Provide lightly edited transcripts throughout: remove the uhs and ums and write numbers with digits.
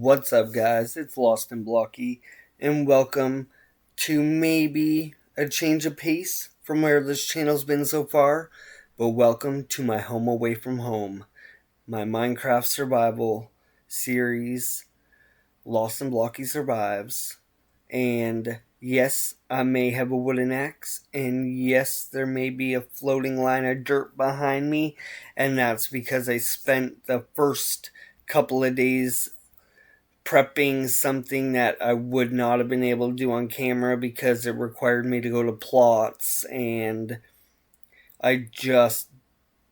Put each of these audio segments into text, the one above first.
What's up, guys? It's Lost and Blocky, and welcome to maybe a change of pace from where this channel's been so far, but welcome to my home away from home, my Minecraft survival series, Lost and Blocky Survives. And yes, I may have a wooden axe, and yes, there may be a floating line of dirt behind me, and that's because I spent the first couple of days prepping something that I would not have been able to do on camera because it required me to go to plots, and I just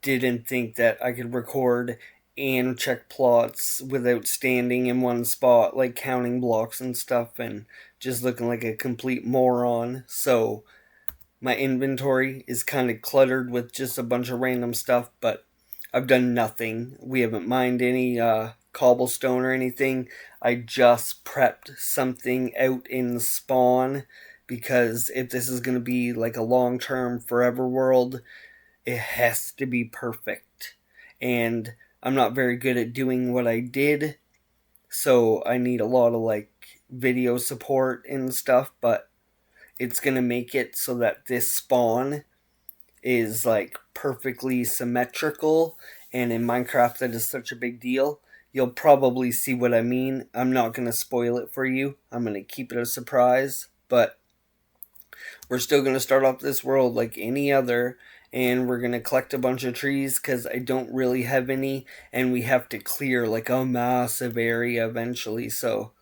didn't think that I could record and check plots without standing in one spot, like counting blocks and stuff, and just looking like a complete moron. So my inventory is kind of cluttered with just a bunch of random stuff, but I've done nothing. We haven't mined any cobblestone or anything. I just prepped something out in spawn because if this is going to be like a long-term forever world, it has to be perfect. And I'm not very good at doing what I did, so I need a lot of like video support and stuff, but it's going to make it so that this spawn is like perfectly symmetrical, and in Minecraft that is such a big deal. You'll probably see what I mean. I'm not going to spoil it for you. I'm going to keep it a surprise, but we're still going to start off this world like any other, and we're going to collect a bunch of trees because I don't really have any, and we have to clear like a massive area eventually, so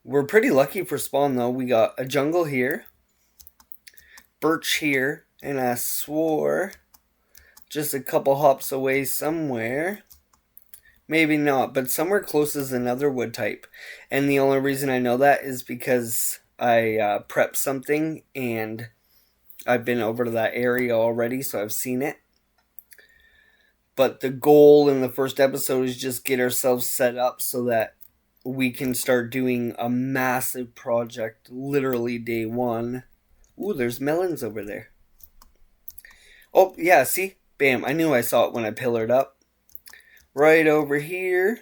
we're pretty lucky for spawn though. We got a jungle here, birch here, and I swore just a couple hops away somewhere, maybe not, but somewhere close is another wood type. And the only reason I know that is because I prepped something and I've been over to that area already, so I've seen it. But the goal in the first episode is just get ourselves set up so that we can start doing a massive project literally day one. Ooh, there's melons over there. Oh, yeah, see? Bam, I knew I saw it when I pillared up. Right over here.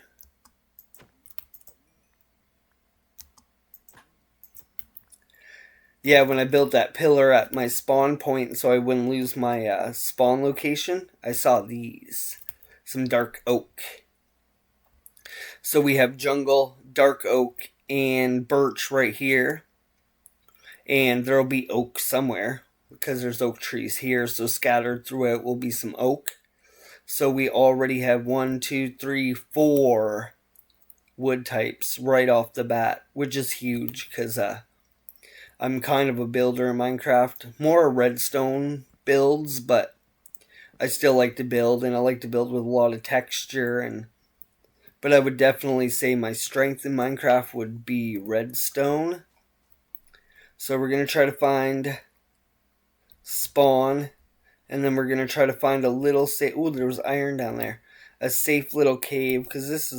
Yeah, when I built that pillar at my spawn point so I wouldn't lose my spawn location, I saw these. Some dark oak. So we have jungle, dark oak, and birch right here. And there'll be oak somewhere because there's oak trees here, so scattered throughout will be some oak. So we already have 1, 2, 3, 4 wood types right off the bat, which is huge because I'm kind of a builder in Minecraft. More redstone builds, but I still like to build, and I like to build with a lot of texture. But I would definitely say my strength in Minecraft would be redstone. So we're going to try to find spawn, and then we're going to try to find a little safe... Ooh, there was iron down there. A safe little cave, because this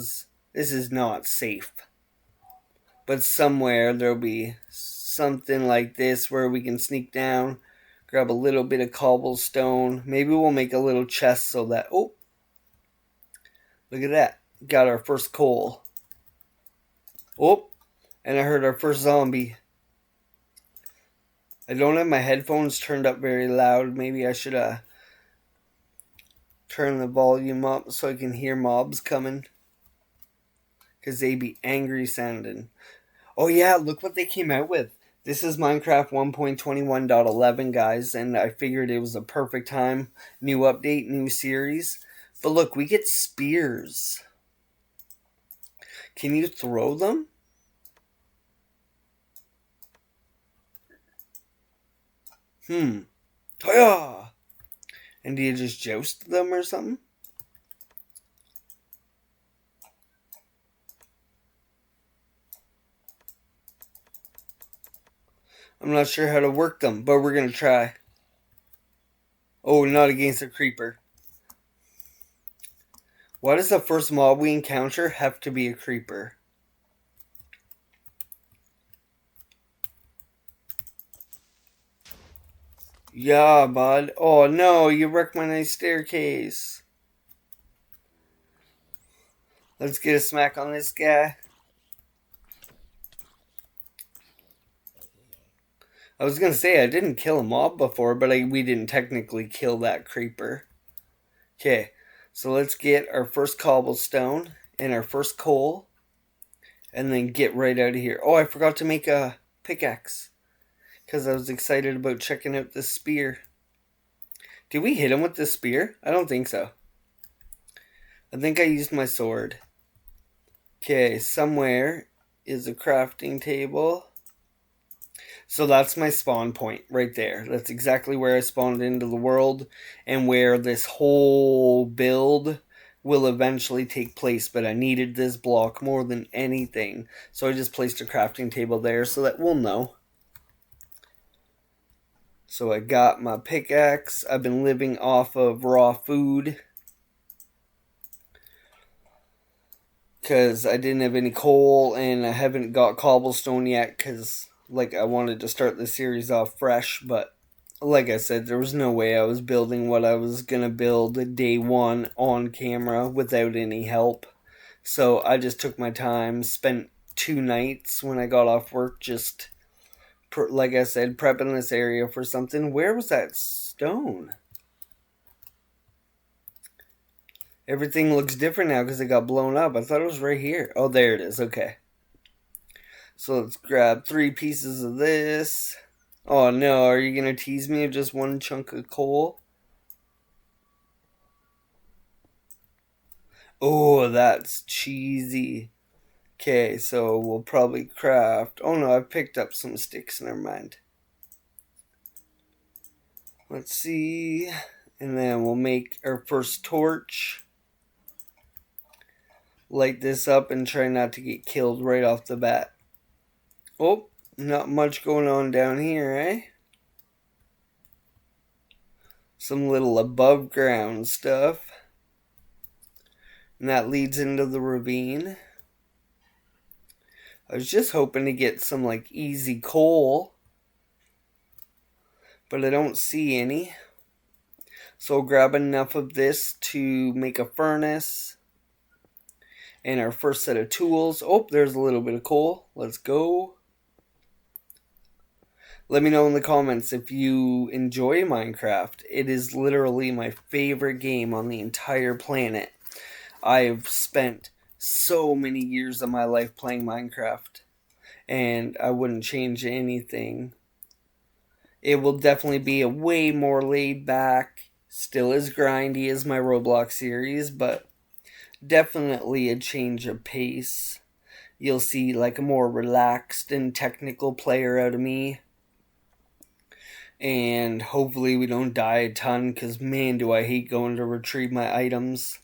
is not safe. But somewhere there'll be something like this where we can sneak down, grab a little bit of cobblestone. Maybe we'll make a little chest so that... Oh! Look at that. Got our first coal. Oh! And I heard our first zombie. I don't have my headphones turned up very loud. Maybe I should turn the volume up so I can hear mobs coming, because they be angry sounding. Oh yeah, look what they came out with. This is Minecraft 1.21.11, guys, and I figured it was a perfect time. New update, new series. But look, we get spears. Can you throw them? Hiya! And do you just joust them or something? I'm not sure how to work them, but we're going to try. Oh, not against a creeper. Why does the first mob we encounter have to be a creeper? Yeah, bud. Oh no, you wrecked my nice staircase. Let's get a smack on this guy. I was going to say I didn't kill a mob before, but we didn't technically kill that creeper. Okay, so let's get our first cobblestone and our first coal, and then get right out of here. Oh, I forgot to make a pickaxe because I was excited about checking out this spear. Did we hit him with this spear? I don't think so. I think I used my sword. Okay, somewhere is a crafting table. So that's my spawn point right there. That's exactly where I spawned into the world and where this whole build will eventually take place. But I needed this block more than anything. So I just placed a crafting table there so that we'll know. So I got my pickaxe. I've been living off of raw food because I didn't have any coal and I haven't got cobblestone yet because I wanted to start the series off fresh, but like I said, there was no way I was building what I was gonna build day one on camera without any help. So I just took my time, spent 2 nights when I got off work, just like I said, prepping this area for something. Where was that stone? Everything looks different now because it got blown up. I thought it was right here. Oh, there it is. Okay. So let's grab 3 pieces of this. Oh no, are you going to tease me with just one chunk of coal? Oh, that's cheesy. Okay, so we'll probably craft... Oh no, I picked up some sticks. Never mind. Let's see. And then we'll make our first torch. Light this up and try not to get killed right off the bat. Oh, not much going on down here, eh? Some little above ground stuff. And that leads into the ravine. I was just hoping to get some easy coal, but I don't see any. So I'll grab enough of this to make a furnace and our first set of tools. Oh, there's a little bit of coal. Let's go. Let me know in the comments if you enjoy Minecraft. It is literally my favorite game on the entire planet. I've spent so many years of my life playing Minecraft, and I wouldn't change anything. It will definitely be a way more laid back, still as grindy as my Roblox series, but definitely a change of pace. You'll see a more relaxed and technical player out of me. And hopefully we don't die a ton, because man do I hate going to retrieve my items.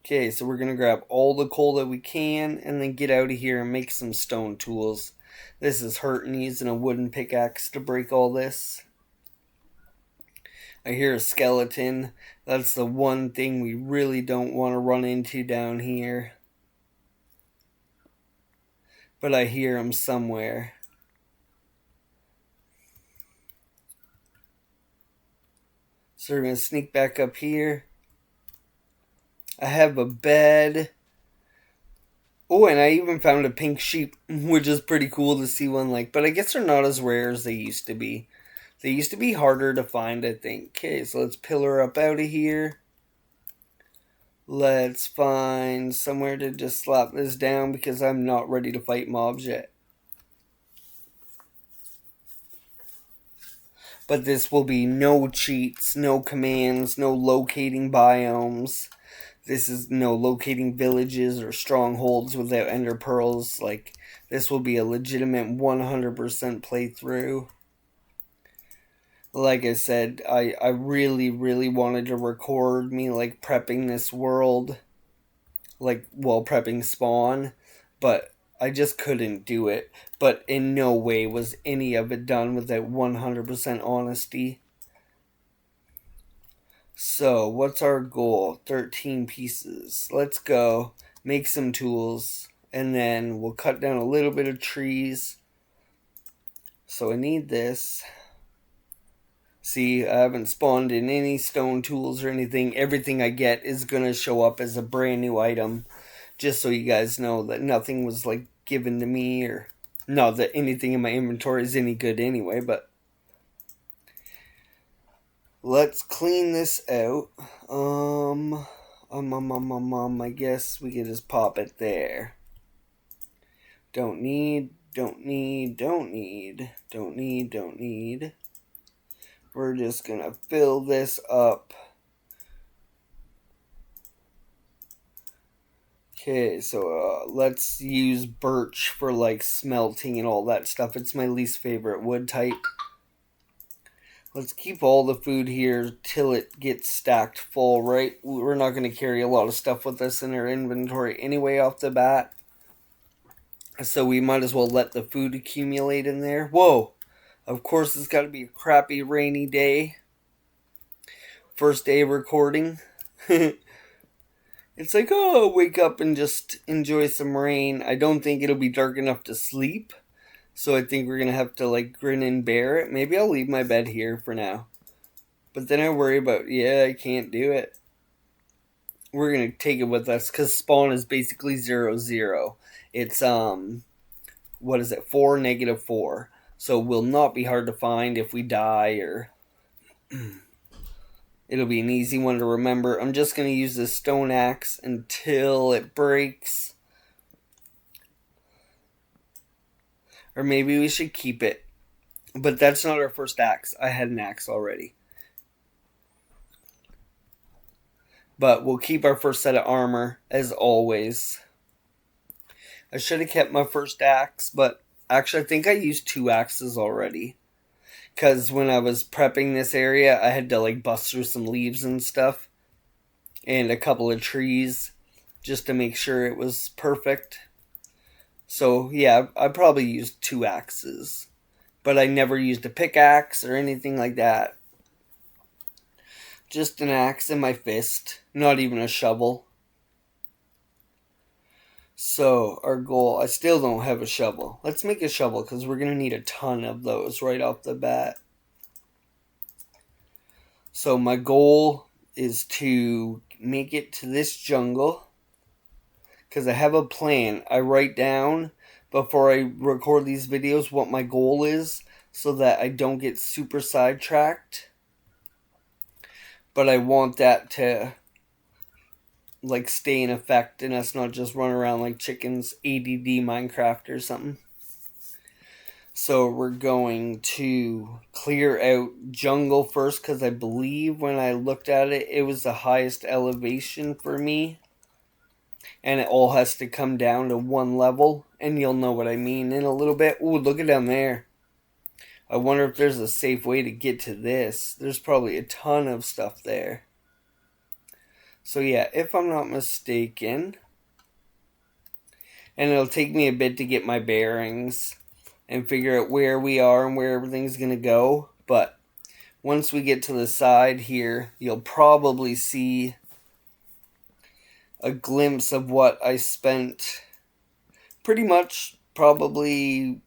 Okay, so we're going to grab all the coal that we can and then get out of here and make some stone tools. This is hurting using a wooden pickaxe to break all this. I hear a skeleton. That's the one thing we really don't want to run into down here. But I hear him somewhere. So we're going to sneak back up here. I have a bed. Oh, and I even found a pink sheep, which is pretty cool to see one but I guess they're not as rare as they used to be. They used to be harder to find, I think. Okay, so let's pillar up out of here. Let's find somewhere to just slap this down because I'm not ready to fight mobs yet. But this will be no cheats, no commands, no locating biomes. This is no locating villages or strongholds without ender pearls. This will be a legitimate 100% playthrough. Like I said, I really, really wanted to record me prepping this world. While prepping spawn. But I just couldn't do it. But in no way was any of it done without 100% honesty. So, what's our goal? 13 pieces. Let's go. Make some tools. And then we'll cut down a little bit of trees. So I need this. See, I haven't spawned in any stone tools or anything. Everything I get is going to show up as a brand new item. Just so you guys know that nothing was like given to me, or not that anything in my inventory is any good anyway, but let's clean this out. I guess we can just pop it there. Don't need. We're just gonna fill this up. Okay, so let's use birch for like smelting and all that stuff. It's my least favorite wood type. Let's keep all the food here till it gets stacked full, right? We're not going to carry a lot of stuff with us in our inventory anyway off the bat. So we might as well let the food accumulate in there. Whoa! Of course it's got to be a crappy rainy day. First day of recording. It's like, oh, wake up and just enjoy some rain. I don't think it'll be dark enough to sleep. So I think we're going to have to like grin and bear it. Maybe I'll leave my bed here for now. But then I worry about, I can't do it. We're going to take it with us because spawn is basically 0-0. It's, 4, -4. So will not be hard to find if we die, or it'll be an easy one to remember. I'm just going to use this stone axe until it breaks. Or maybe we should keep it. But that's not our first axe. I had an axe already. But we'll keep our first set of armor, as always. I should have kept my first axe, but actually I think I used 2 axes already. Because when I was prepping this area, I had to like bust through some leaves and stuff. And a couple of trees, just to make sure it was perfect. So yeah, I probably used 2 axes. But I never used a pickaxe or anything like that. Just an axe in my fist. Not even a shovel. So, our goal... I still don't have a shovel. Let's make a shovel, because we're going to need a ton of those right off the bat. So, my goal is to make it to this jungle. Because I have a plan. I write down, before I record these videos, what my goal is, so that I don't get super sidetracked. But I want that to like stay in effect and us not just run around like chickens, ADD Minecraft or something. So we're going to clear out jungle first, because I believe when I looked at it, it was the highest elevation for me. And it all has to come down to 1 level. And you'll know what I mean in a little bit. Ooh, look at down there. I wonder if there's a safe way to get to this. There's probably a ton of stuff there. So yeah, if I'm not mistaken, and it'll take me a bit to get my bearings and figure out where we are and where everything's going to go. But once we get to the side here, you'll probably see a glimpse of what I spent pretty much probably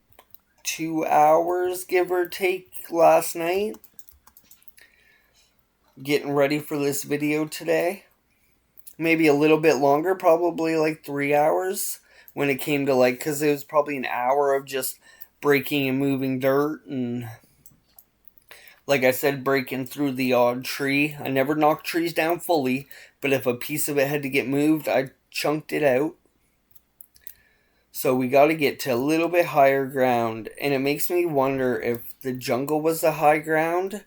2 hours, give or take, last night getting ready for this video today. Maybe a little bit longer, probably like 3 hours when it came to like, because it was probably an hour of just breaking and moving dirt, and like I said, breaking through the odd tree. I never knocked trees down fully, but if a piece of it had to get moved, I chunked it out. So we got to get to a little bit higher ground, and it makes me wonder if the jungle was the high ground,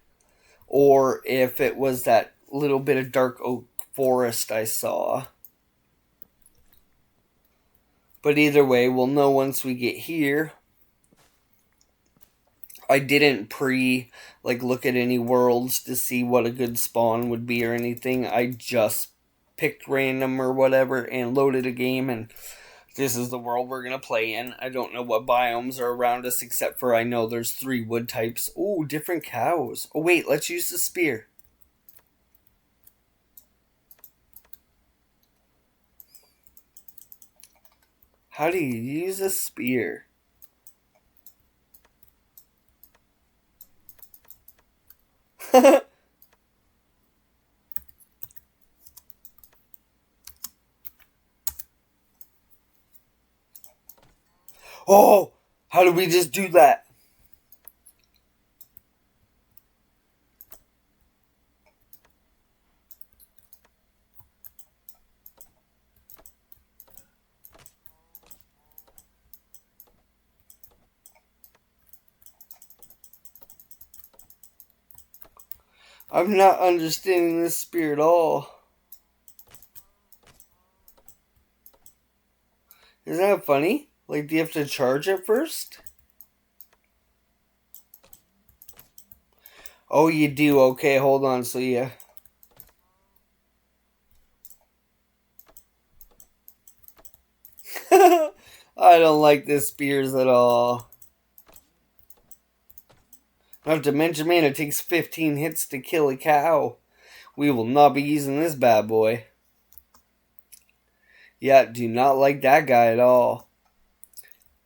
or if it was that little bit of dark oak forest I saw. But either way, we'll know once we get here. I didn't look at any worlds to see what a good spawn would be or anything. I just picked random or whatever and loaded a game, and this is the world we're going to play in. I don't know what biomes are around us, except for I know there's 3 wood types. Ooh, different cows. Oh wait, let's use the spear. How do you use a spear? Oh, how did we just do that? I'm not understanding this spear at all. Isn't that funny? Like, do you have to charge it first? Oh, you do? Okay, hold on. So, yeah. I don't like this spears at all. Not to mention, man, it takes 15 hits to kill a cow. We will not be using this bad boy. Yeah, do not like that guy at all.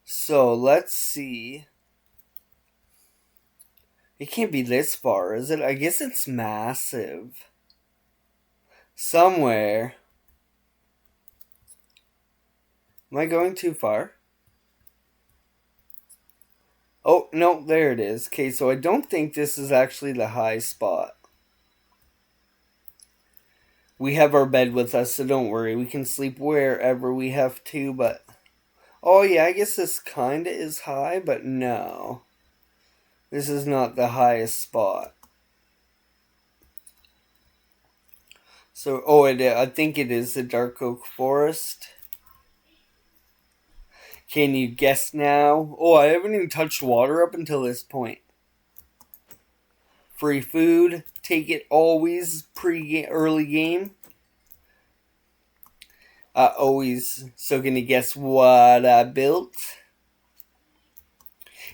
So, let's see. It can't be this far, is it? I guess it's massive. Somewhere. Am I going too far? Oh, no, there it is. Okay, so I don't think this is actually the high spot. We have our bed with us, so don't worry. We can sleep wherever we have to, but... Oh, yeah, I guess this kinda is high, but no. This is not the highest spot. So, oh, I think it is the Dark Oak Forest. Can you guess now? Oh, I haven't even touched water up until this point. Free food. Take it always early game. Always. So can you guess what I built?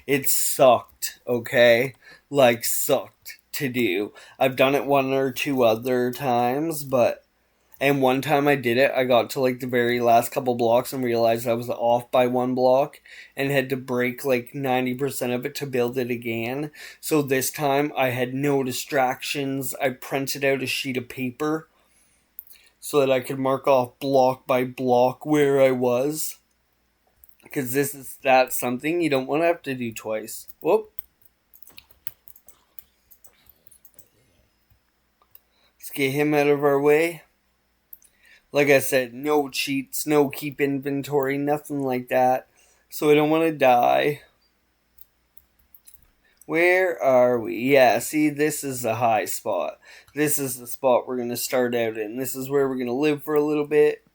It sucked, okay? Like, sucked to do. I've done it one or two other times, but... And one time I did it, I got to like the very last couple blocks and realized I was off by one block and had to break like 90% of it to build it again. So this time I had no distractions. I printed out a sheet of paper so that I could mark off block by block where I was. Because that's something you don't want to have to do twice. Whoop. Let's get him out of our way. Like I said, no cheats, no keep inventory, nothing like that. So I don't want to die. Where are we? Yeah, see, this is the high spot. This is the spot we're going to start out in. This is where we're going to live for a little bit.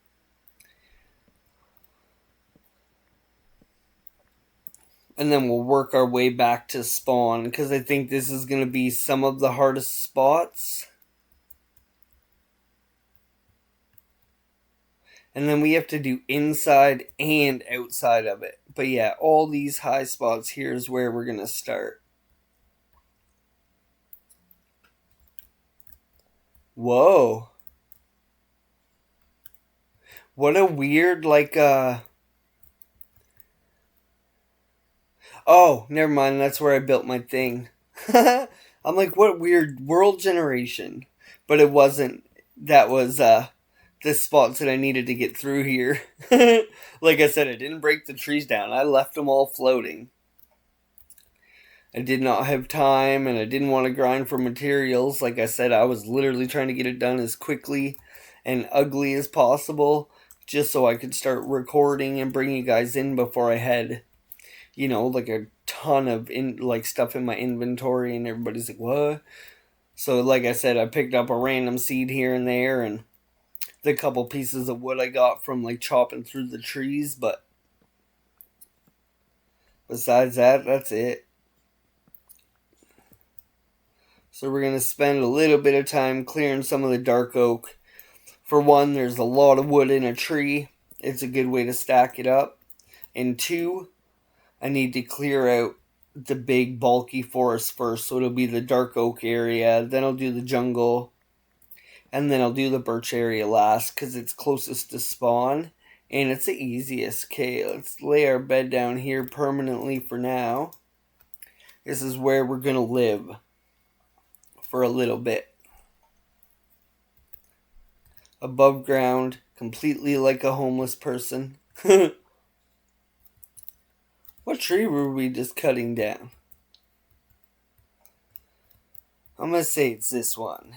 And then we'll work our way back to spawn, because I think this is going to be some of the hardest spots. And then we have to do inside and outside of it. But yeah, all these high spots here is where we're going to start. Whoa. What a weird, like, Oh, never mind. That's where I built my thing. I'm like, what weird world generation. But it wasn't. That was, the spots that I needed to get through here. Like I said, I didn't break the trees down. I left them all floating. I did not have time, and I didn't want to grind for materials. Like I said, I was literally trying to get it done as quickly and ugly as possible, just so I could start recording and bring you guys in before I had, like a ton of stuff in my inventory, and everybody's like, what? So like I said, I picked up a random seed here and there, and the couple pieces of wood I got from like chopping through the trees, but besides that, that's it. So we're going to spend a little bit of time clearing some of the dark oak. For one, there's a lot of wood in a tree. It's a good way to stack it up. And two, I need to clear out the big bulky forest first. So it'll be the dark oak area. Then I'll do the jungle. And then I'll do the birch area last because it's closest to spawn. And it's the easiest. Okay, let's lay our bed down here permanently for now. This is where we're going to live for a little bit. Above ground, completely like a homeless person. What tree were we just cutting down? I'm gonna say it's this one.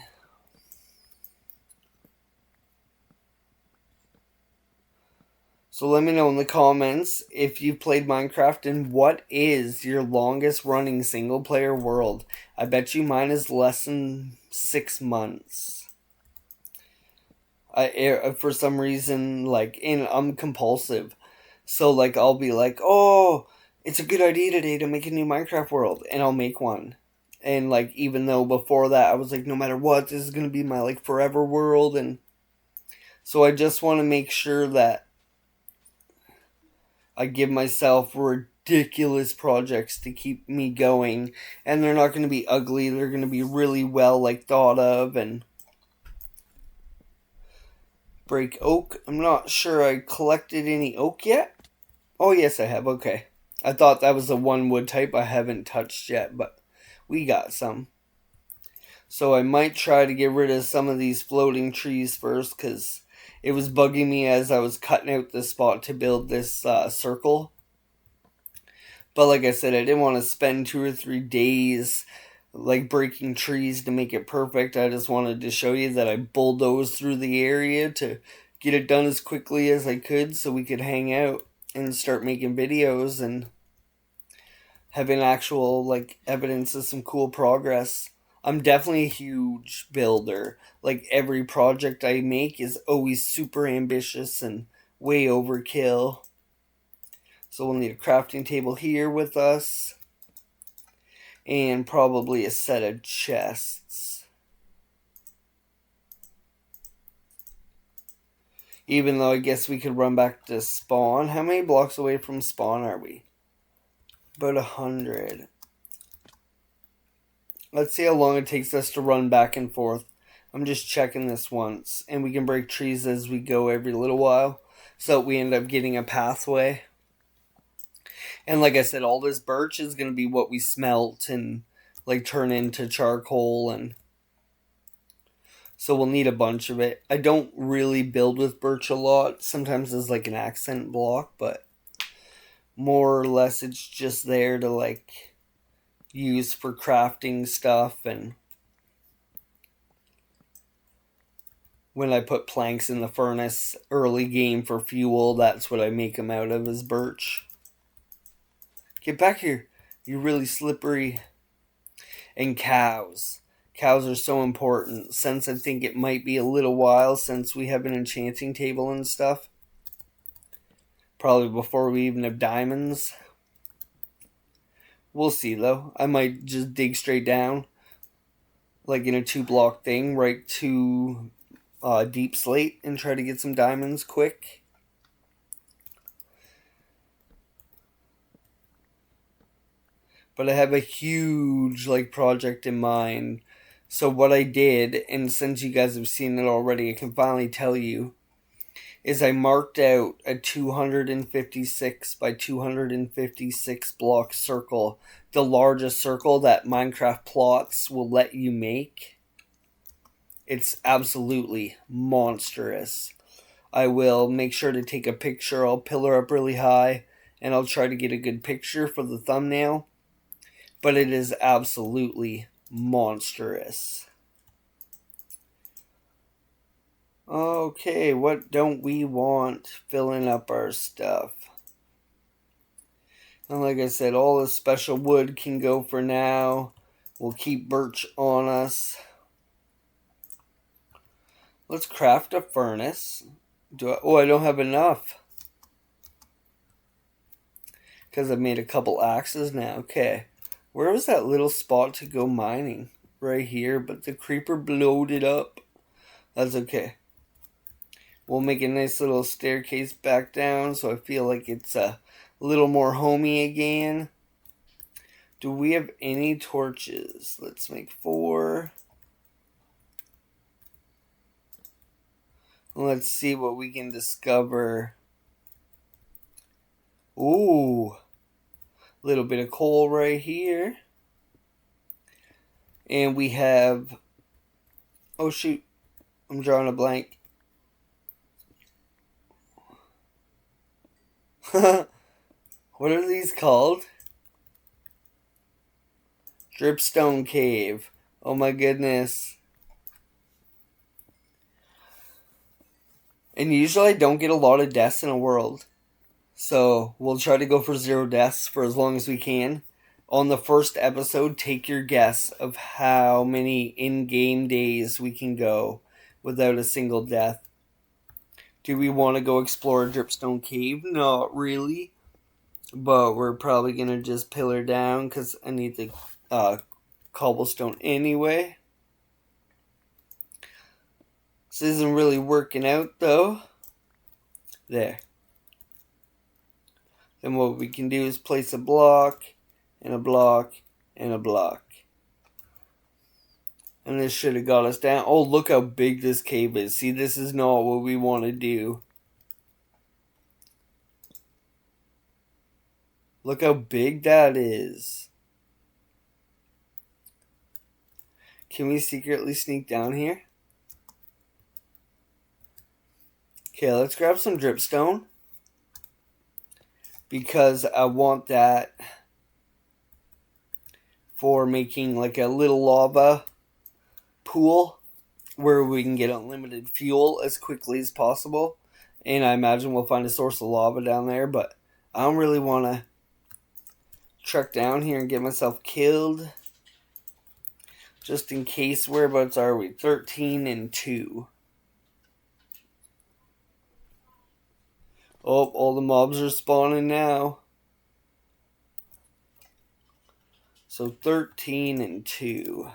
So let me know in the comments if you've played Minecraft and what is your longest running single player world. I bet you mine is less than 6 months. For some reason, and I'm compulsive. So, I'll be like, oh, it's a good idea today to make a new Minecraft world. And I'll make one. And, even though before that I was like, no matter what, this is going to be my, forever world. And so I just want to make sure that I give myself ridiculous projects to keep me going, and they're not going to be ugly. They're going to be really well thought of. And break oak. I'm not sure I collected any oak yet. Oh yes, I have. Okay, I thought that was the one wood type I haven't touched yet, but we got some. So I might try to get rid of some of these floating trees first, because it was bugging me as I was cutting out the spot to build this circle. But like I said, I didn't want to spend 2 or 3 days breaking trees to make it perfect. I just wanted to show you that I bulldozed through the area to get it done as quickly as I could so we could hang out and start making videos and having actual evidence of some cool progress. I'm definitely a huge builder. Every project I make is always super ambitious and way overkill. So we'll need a crafting table here with us. And probably a set of chests. Even though I guess we could run back to spawn. How many blocks away from spawn are we? About 100. Let's see how long it takes us to run back and forth. I'm just checking this once. And we can break trees as we go every little while. So we end up getting a pathway. And like I said, all this birch is going to be what we smelt and turn into charcoal. And so we'll need a bunch of it. I don't really build with birch a lot. Sometimes it's an accent block, but more or less it's just there to use for crafting stuff. And when I put planks in the furnace early game for fuel, that's what I make them out of, is birch. Get back here. You're really slippery. And cows. Cows are so important, since I think it might be a little while since we have an enchanting table and stuff. Probably before we even have diamonds. We'll see though. I might just dig straight down, in a 2-block thing, right to deep slate, and try to get some diamonds quick. But I have a huge project in mind. So what I did, and since you guys have seen it already, I can finally tell you, is I marked out a 256 by 256 block circle, the largest circle that Minecraft plots will let you make. It's absolutely monstrous. I will make sure to take a picture. I'll pillar up really high, and I'll try to get a good picture for the thumbnail. But it is absolutely monstrous. Okay, what don't we want filling up our stuff? And like I said, all the special wood can go for now. We'll keep birch on us. Let's craft a furnace. I don't have enough. Because I've made a couple axes now. Okay. Where was that little spot to go mining? Right here, but the creeper blowed it up. That's okay. We'll make a nice little staircase back down so I feel like it's a little more homey again. Do we have any torches? Let's make 4. Let's see what we can discover. Ooh. Little bit of coal right here. And we have... Oh shoot. I'm drawing a blank. What are these called? Dripstone Cave. Oh my goodness. And usually I don't get a lot of deaths in a world. So we'll try to go for 0 deaths for as long as we can. On the first episode, take your guess of how many in-game days we can go without a single death. Do we want to go explore a Dripstone Cave? Not really. But we're probably going to just pillar down because I need the cobblestone anyway. This isn't really working out though. There. Then what we can do is place a block, and a block, and a block. And this should have got us down. Oh, look how big this cave is. See, this is not what we want to do. Look how big that is. Can we secretly sneak down here? Okay, let's grab some dripstone. Because I want that for making like a little lava pool where we can get unlimited fuel as quickly as possible. And I imagine we'll find a source of lava down there, but I don't really want to truck down here and get myself killed. Just in case. Whereabouts are we? 13 and 2. Oh, all the mobs are spawning now. So 13 and 2.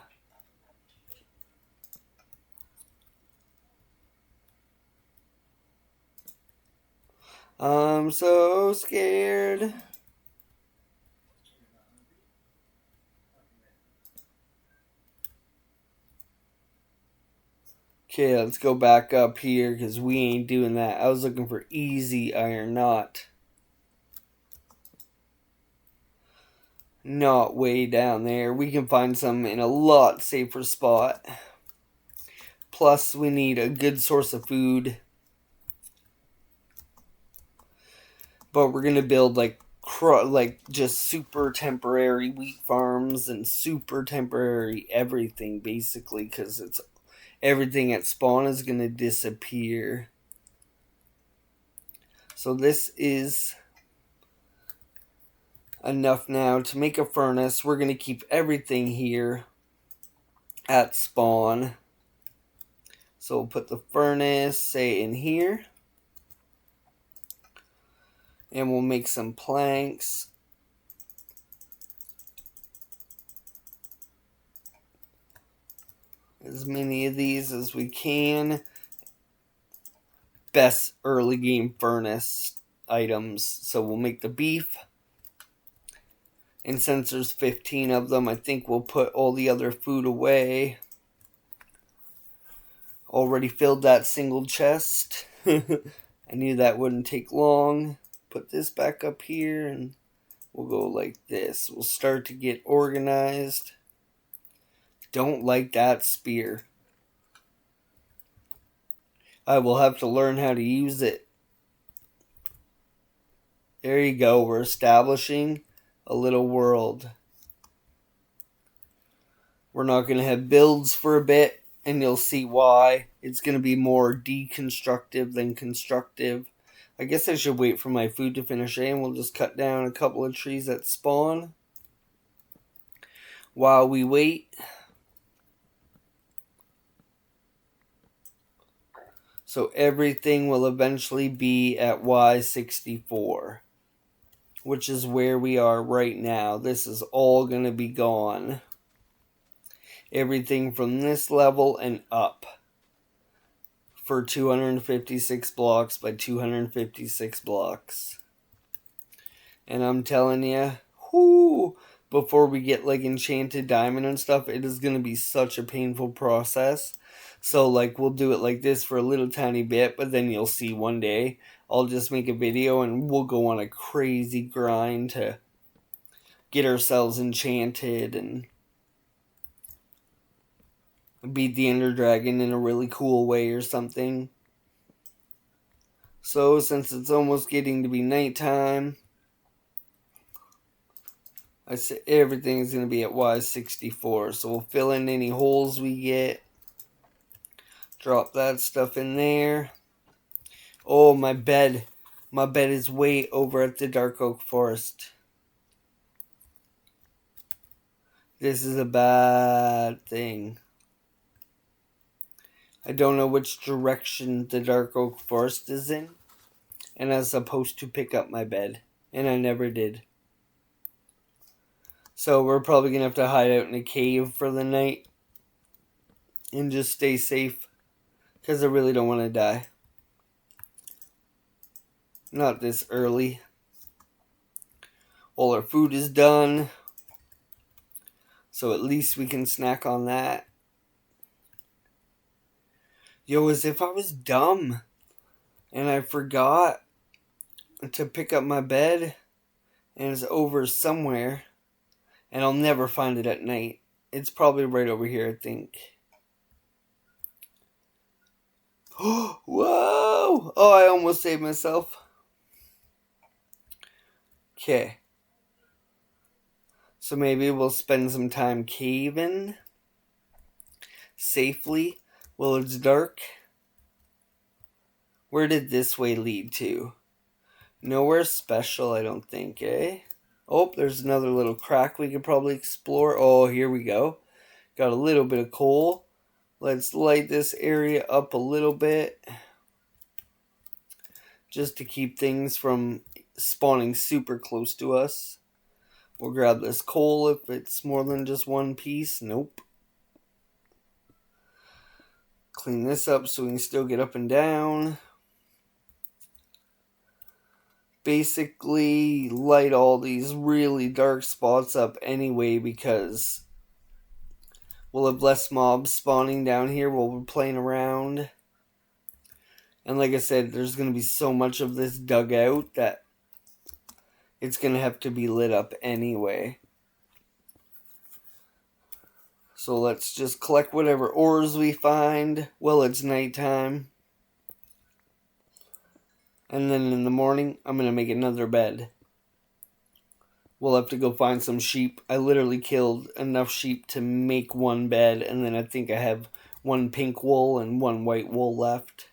I'm so scared. Okay, let's go back up here because we ain't doing that. I was looking for easy iron, not way down there. We can find some in a lot safer spot. Plus, we need a good source of food. But we're gonna build like just super temporary wheat farms and super temporary everything basically, because it's everything at spawn is gonna disappear. So this is enough now to make a furnace. We're gonna keep everything here at spawn. So we'll put the furnace, say, in here. And we'll make some planks. As many of these as we can. Best early game furnace items. So we'll make the beef. And since there's 15 of them, I think we'll put all the other food away. Already filled that single chest. I knew that wouldn't take long. Put this back up here and we'll go like this. We'll start to get organized. Don't like that spear. I will have to learn how to use it. There you go. We're establishing a little world. We're not going to have builds for a bit, and you'll see why. It's going to be more deconstructive than constructive. I guess I should wait for my food to finish, and we'll just cut down a couple of trees at spawn. While we wait. So everything will eventually be at Y64. Which is where we are right now. This is all going to be gone. Everything from this level and up. For 256 blocks by 256 blocks. And I'm telling you, before we get like enchanted diamond and stuff, it is going to be such a painful process. So like we'll do it like this for a little tiny bit, but then you'll see one day I'll just make a video and we'll go on a crazy grind to get ourselves enchanted and beat the Ender Dragon in a really cool way or something. So since it's almost getting to be nighttime, I said everything's going to be at Y64. So we'll fill in any holes we get. Drop that stuff in there. Oh, my bed. My bed is way over at the dark oak forest. This is a bad thing. I don't know which direction the dark oak forest is in. And I was supposed to pick up my bed. And I never did. So we're probably going to have to hide out in a cave for the night. And just stay safe. Because I really don't want to die. Not this early. All our food is done. So at least we can snack on that. Yo, as if I was dumb. And I forgot to pick up my bed. And it's over somewhere. And I'll never find it at night. It's probably right over here, I think. Whoa! Oh, I almost saved myself. Okay. So maybe we'll spend some time caving. Safely. While it's dark. Where did this way lead to? Nowhere special, I don't think, eh? Oh, there's another little crack we could probably explore. Oh, here we go. Got a little bit of coal. Let's light this area up a little bit. Just to keep things from spawning super close to us. We'll grab this coal if it's more than just one piece. Nope. Clean this up so we can still get up and down. Basically, light all these really dark spots up anyway because we'll have less mobs spawning down here while we're playing around. And like I said, there's going to be so much of this dug out that it's going to have to be lit up anyway. So let's just collect whatever ores we find while it's nighttime. And then in the morning, I'm going to make another bed. We'll have to go find some sheep. I literally killed enough sheep to make one bed. And then I think I have one pink wool and one white wool left.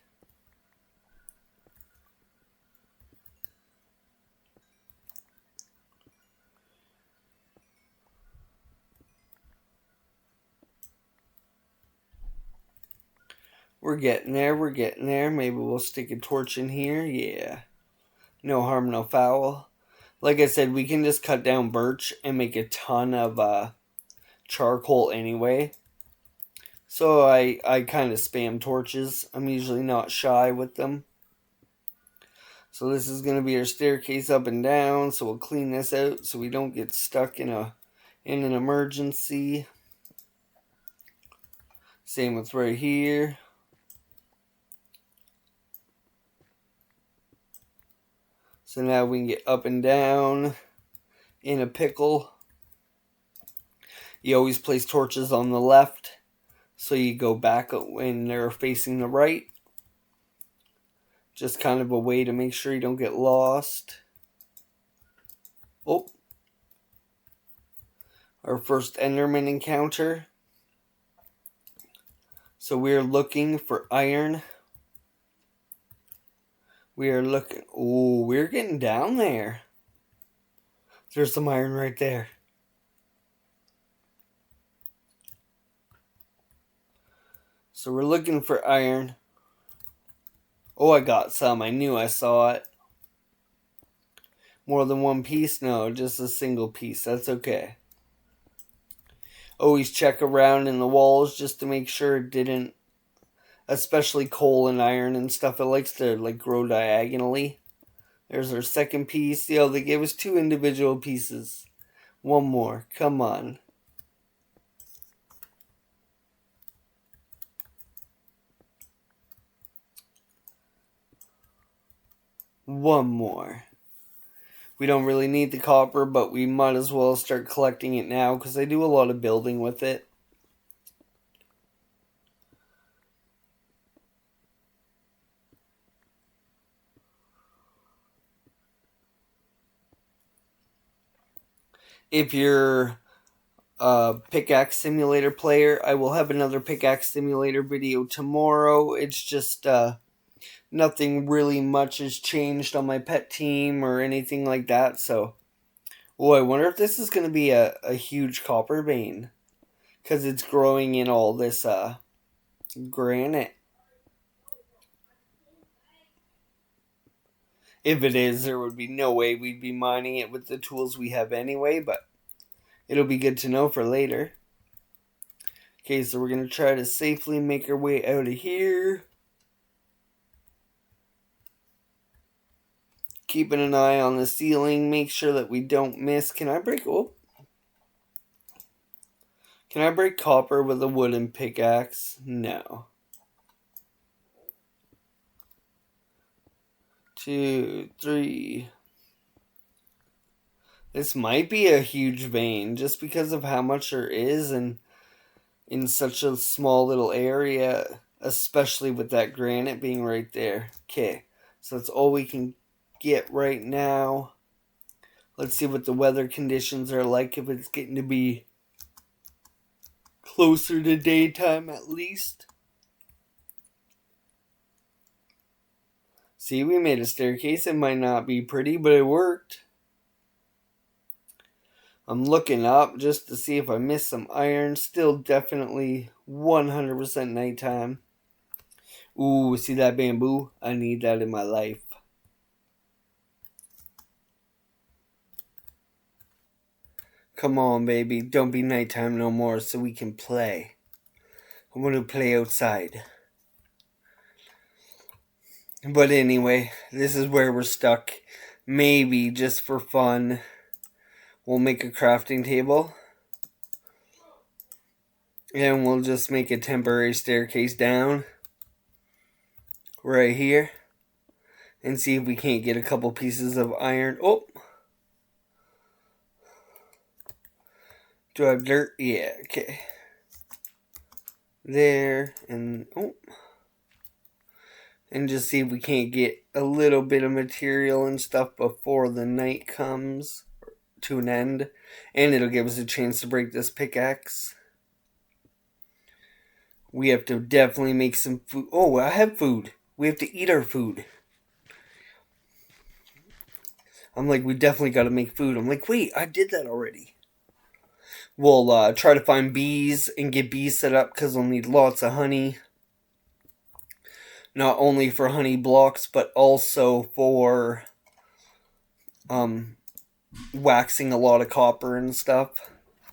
We're getting there, we're getting there. Maybe we'll stick a torch in here. Yeah. No harm, no foul. Like I said, we can just cut down birch and make a ton of charcoal anyway. So I kind of spam torches. I'm usually not shy with them. So this is going to be our staircase up and down. So we'll clean this out so we don't get stuck in an emergency. Same with right here. So now we can get up and down in a pickle. You always place torches on the left, so you go back when they're facing the right. Just kind of a way to make sure you don't get lost. Oh. Our first Enderman encounter. So we're looking for iron. We are looking... Oh, we're getting down there. There's some iron right there. So we're looking for iron. Oh, I got some. I knew I saw it. More than one piece? No, just a single piece. That's okay. Always check around in the walls just to make sure it didn't... Especially coal and iron and stuff. It likes to like grow diagonally. There's our second piece. Yo, they gave us 2 individual pieces. One more. Come on. One more. We don't really need the copper, but we might as well start collecting it now because I do a lot of building with it. If you're a pickaxe simulator player, I will have another pickaxe simulator video tomorrow. It's just nothing really much has changed on my pet team or anything like that. So, I wonder if this is going to be a huge copper vein because it's growing in all this granite. If it is, there would be no way we'd be mining it with the tools we have anyway, but it'll be good to know for later. Okay, so we're going to try to safely make our way out of here. Keeping an eye on the ceiling, make sure that we don't miss. Can I break copper with a wooden pickaxe? No. 2, 3. This might be a huge vein just because of how much there is and in such a small little area, especially with that granite being right there. Okay, so that's all we can get right now. Let's see what the weather conditions are like, if it's getting to be closer to daytime at least. See, we made a staircase. It might not be pretty, but it worked. I'm looking up just to see if I missed some iron. Still definitely 100% nighttime. Ooh, see that bamboo? I need that in my life. Come on, baby. Don't be nighttime no more so we can play. I want to play outside. But anyway, this is where we're stuck. Maybe just for fun, we'll make a crafting table. And we'll just make a temporary staircase down. Right here. And see if we can't get a couple pieces of iron. Oh! Do I have dirt? Yeah, okay. There, and and just see if we can't get a little bit of material and stuff before the night comes to an end. And it'll give us a chance to break this pickaxe. We have to definitely make some food. Oh, I have food. We have to eat our food. I'm like, we definitely got to make food. I'm like, wait, I did that already. We'll try to find bees and get bees set up because we'll need lots of honey. Not only for honey blocks, but also for waxing a lot of copper and stuff.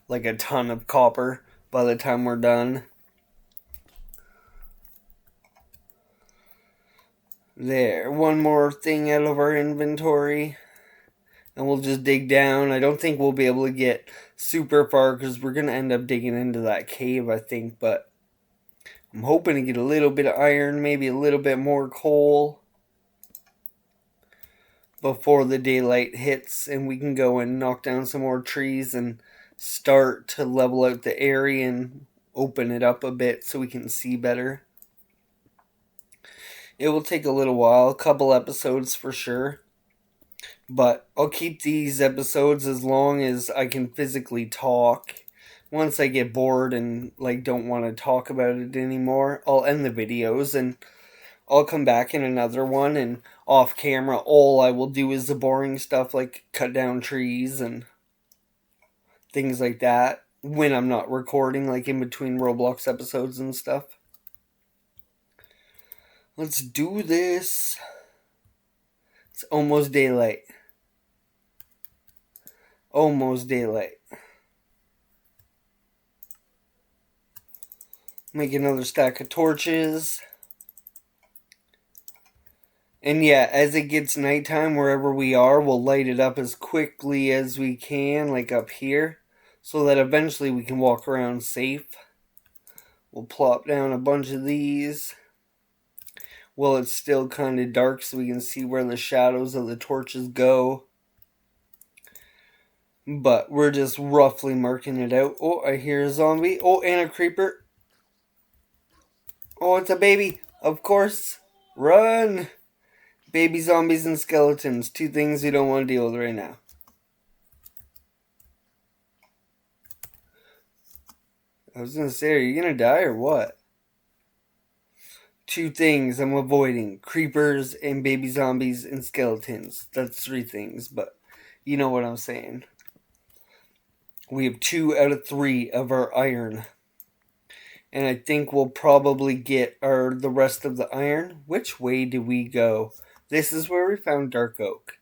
Like a ton of copper by the time we're done. There, one more thing out of our inventory. And we'll just dig down. I don't think we'll be able to get super far because we're going to end up digging into that cave, I think. But I'm hoping to get a little bit of iron, maybe a little bit more coal before the daylight hits. And we can go and knock down some more trees and start to level out the area and open it up a bit so we can see better. It will take a little while, a couple episodes for sure. But I'll keep these episodes as long as I can physically talk. Once I get bored and don't want to talk about it anymore, I'll end the videos and I'll come back in another one, and off camera all I will do is the boring stuff like cut down trees and things like that when I'm not recording, like in between Roblox episodes and stuff. Let's do this. It's almost daylight. Almost daylight. Make another stack of torches. And yeah, as it gets nighttime, wherever we are, we'll light it up as quickly as we can, like up here, so that eventually we can walk around safe. We'll plop down a bunch of these. Well, it's still kind of dark, so we can see where the shadows of the torches go. But we're just roughly marking it out. Oh, I hear a zombie. Oh, and a creeper. Oh, it's a baby. Of course. Run! Baby zombies and skeletons. Two things we don't want to deal with right now. I was gonna say, are you gonna die or what? Two things I'm avoiding: creepers and baby zombies and skeletons. That's three things, but you know what I'm saying. We have 2 out of 3 of our iron. And I think we'll probably get the rest of the iron. Which way do we go? This is where we found dark oak.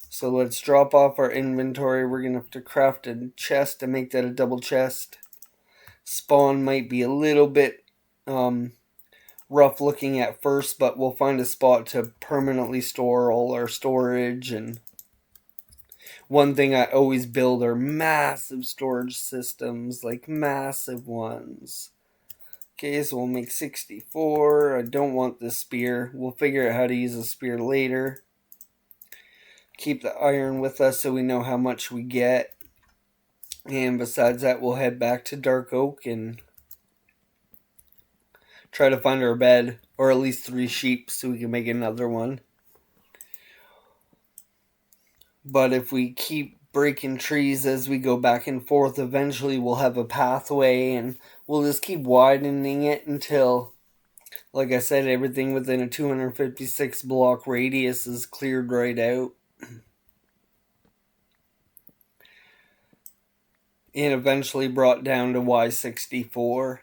So let's drop off our inventory. We're going to have to craft a chest to make that a double chest. Spawn might be a little bit rough looking at first, but we'll find a spot to permanently store all our storage. And one thing I always build are massive storage systems, like massive ones. Okay, so we'll make 64. I don't want the spear. We'll figure out how to use a spear later. Keep the iron with us so we know how much we get. And besides that, we'll head back to Dark Oak and try to find our bed, or at least 3 sheep so we can make another one. But if we keep breaking trees as we go back and forth, eventually we'll have a pathway and we'll just keep widening it until, like I said, everything within a 256 block radius is cleared right out. And eventually brought down to Y64.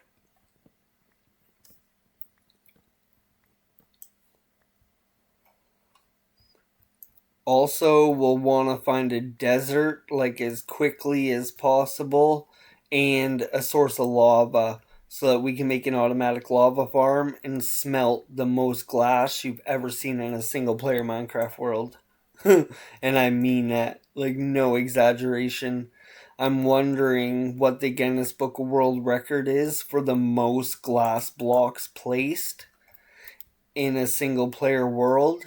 Also, we'll want to find a desert like as quickly as possible and a source of lava so that we can make an automatic lava farm and smelt the most glass you've ever seen in a single player Minecraft world. And I mean that, like, no exaggeration. I'm wondering what the Guinness Book of World Record is for the most glass blocks placed in a single player world.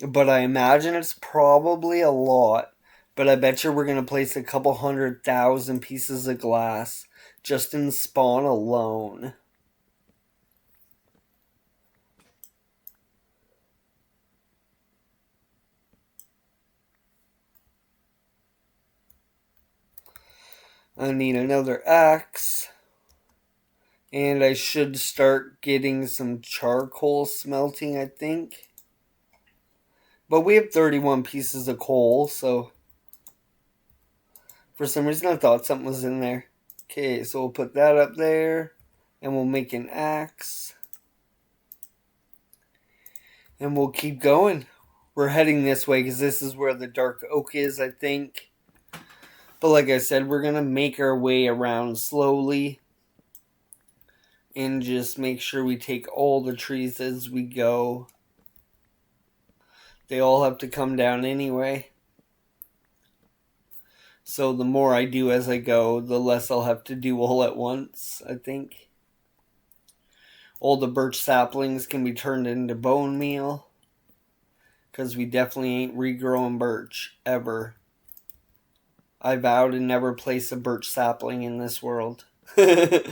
But I imagine it's probably a lot. But I bet you we're going to place a couple 100,000 pieces of glass just in spawn alone. I need another axe. And I should start getting some charcoal smelting, I think. But we have 31 pieces of coal, so for some reason I thought something was in there. Okay, so we'll put that up there, and we'll make an axe. And we'll keep going. We're heading this way because this is where the dark oak is, I think. But like I said, we're going to make our way around slowly and just make sure we take all the trees as we go. They all have to come down anyway. So the more I do as I go, the less I'll have to do all at once, I think. All the birch saplings can be turned into bone meal. Because we definitely ain't regrowing birch, ever. I vow to never place a birch sapling in this world. But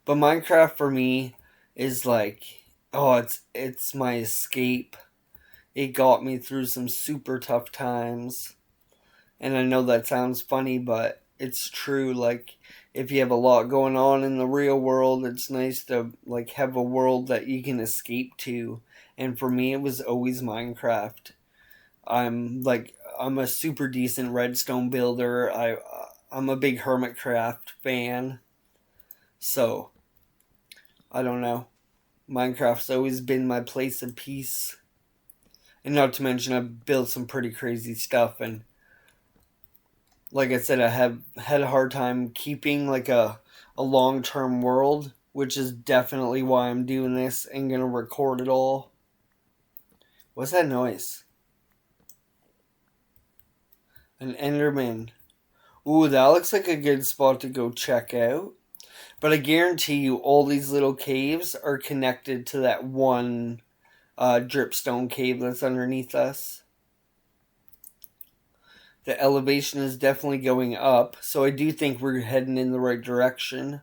Minecraft for me is like, oh, it's my escape. It got me through some super tough times. And I know that sounds funny, but it's true. Like, if you have a lot going on in the real world, it's nice to like have a world that you can escape to. And for me, it was always Minecraft. I'm a super decent redstone builder. I'm a big Hermitcraft fan. So I don't know. Minecraft's always been my place of peace. And not to mention I've built some pretty crazy stuff, and like I said, I have had a hard time keeping like a long-term world, which is definitely why I'm doing this and gonna record it all. What's that noise? An Enderman. Ooh, that looks like a good spot to go check out. But I guarantee you all these little caves are connected to that one dripstone cave that's underneath us. The elevation is definitely going up, so I do think we're heading in the right direction.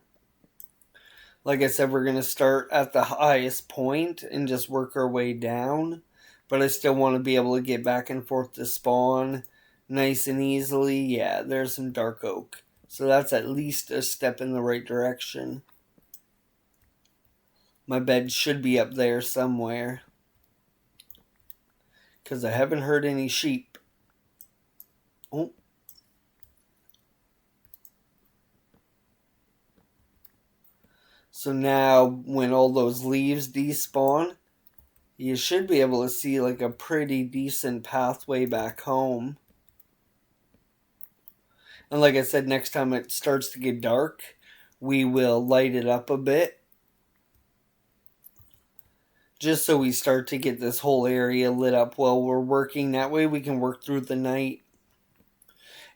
Like I said, we're going to start at the highest point and just work our way down. But I still want to be able to get back and forth to spawn nice and easily. Yeah, there's some dark oak. So that's at least a step in the right direction. My bed should be up there somewhere. Because I haven't heard any sheep. Oh. So now when all those leaves despawn, you should be able to see like a pretty decent pathway back home. And like I said, next time it starts to get dark, we will light it up a bit. Just so we start to get this whole area lit up while we're working. That way we can work through the night.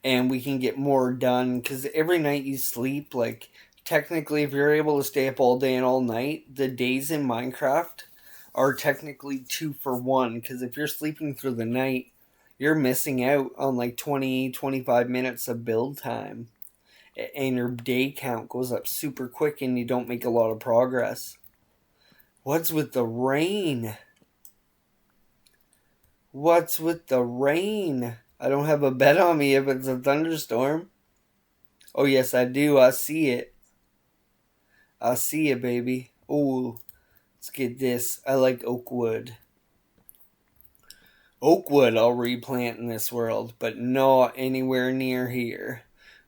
And we can get more done. Because every night you sleep, like, technically if you're able to stay up all day and all night, the days in Minecraft are technically 2 for 1. Because if you're sleeping through the night, you're missing out on like 20-25 minutes of build time. And your day count goes up super quick and you don't make a lot of progress. What's with the rain? What's with the rain? I don't have a bed on me if it's a thunderstorm. Oh, yes, I do. I see it. I see it, baby. Oh, let's get this. I like oak wood. Oak wood I'll replant in this world, but not anywhere near here.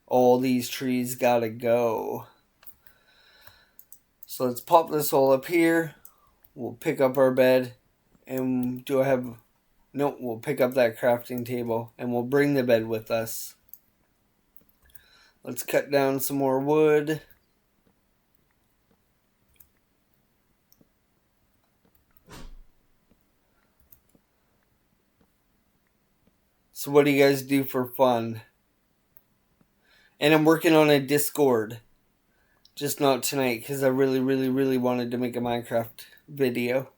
All these trees gotta go. So let's pop this all up here. We'll pick up our bed. And do I have... No, we'll pick up that crafting table. And we'll bring the bed with us. Let's cut down some more wood. So what do you guys do for fun? And I'm working on a Discord. Just not tonight, because I really wanted to make a Minecraft video.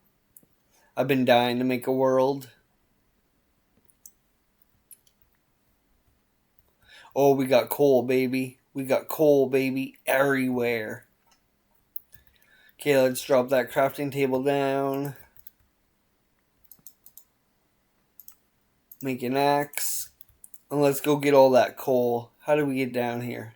I've been dying to make a world. Oh, we got coal, baby. We got coal, baby, everywhere. Okay, let's drop that crafting table down. Make an axe. And let's go get all that coal. How do we get down here?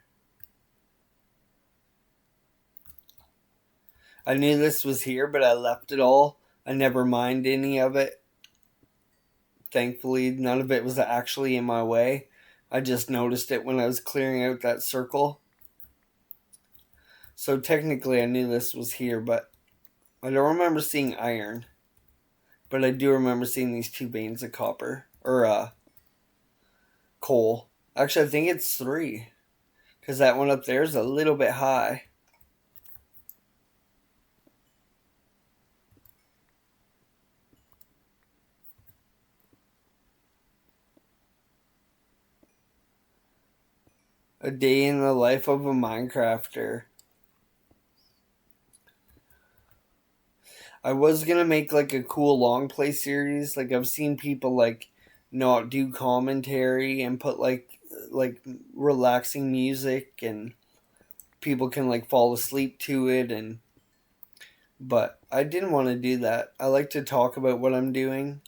I knew this was here, but I left it all. I never mined any of it. Thankfully, none of it was actually in my way. I just noticed it when I was clearing out that circle. So technically I knew this was here, but I don't remember seeing iron. But I do remember seeing these 2 veins of copper. Or, coal. Actually, I think it's 3. Because that one up there is a little bit high. A day in the life of a Minecrafter. I was gonna make like a cool long play series. Like I've seen people like not do commentary and put like relaxing music and people can like fall asleep to it and but I didn't want to do that. I like to talk about what I'm doing.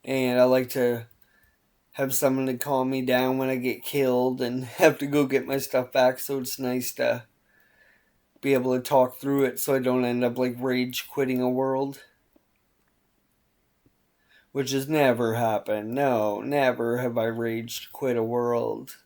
And I like to have someone to calm me down when I get killed and have to go get my stuff back, so it's nice to be able to talk through it so I don't end up like rage quitting a world. Which has never happened. No, never have I raged quit a world.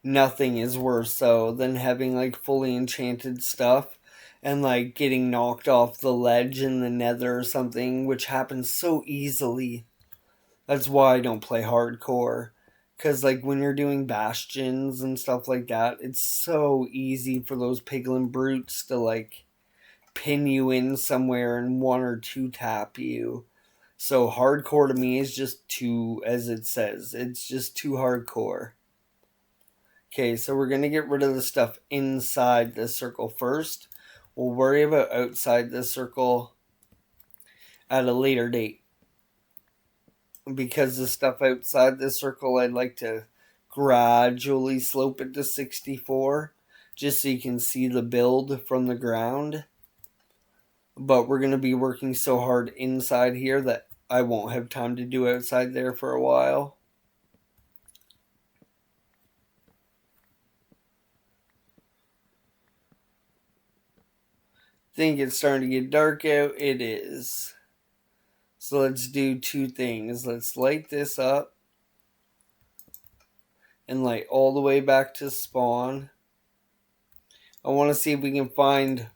Nothing is worse so than having like fully enchanted stuff and like getting knocked off the ledge in the nether or something, which happens so easily. That's why I don't play hardcore. Because, like, when you're doing bastions and stuff like that, it's so easy for those piglin brutes to, like, pin you in somewhere and 1 or 2 tap you. So, hardcore to me is just too, as it says, it's just too hardcore. Okay, so we're going to get rid of the stuff inside the circle first. We'll worry about outside the circle at a later date. Because the stuff outside the circle, I'd like to gradually slope it to 64. Just so you can see the build from the ground. But we're going to be working so hard inside here that I won't have time to do outside there for a while. Think it's starting to get dark out. It is. So let's do two things. Let's light this up and light all the way back to spawn. I want to see if we can find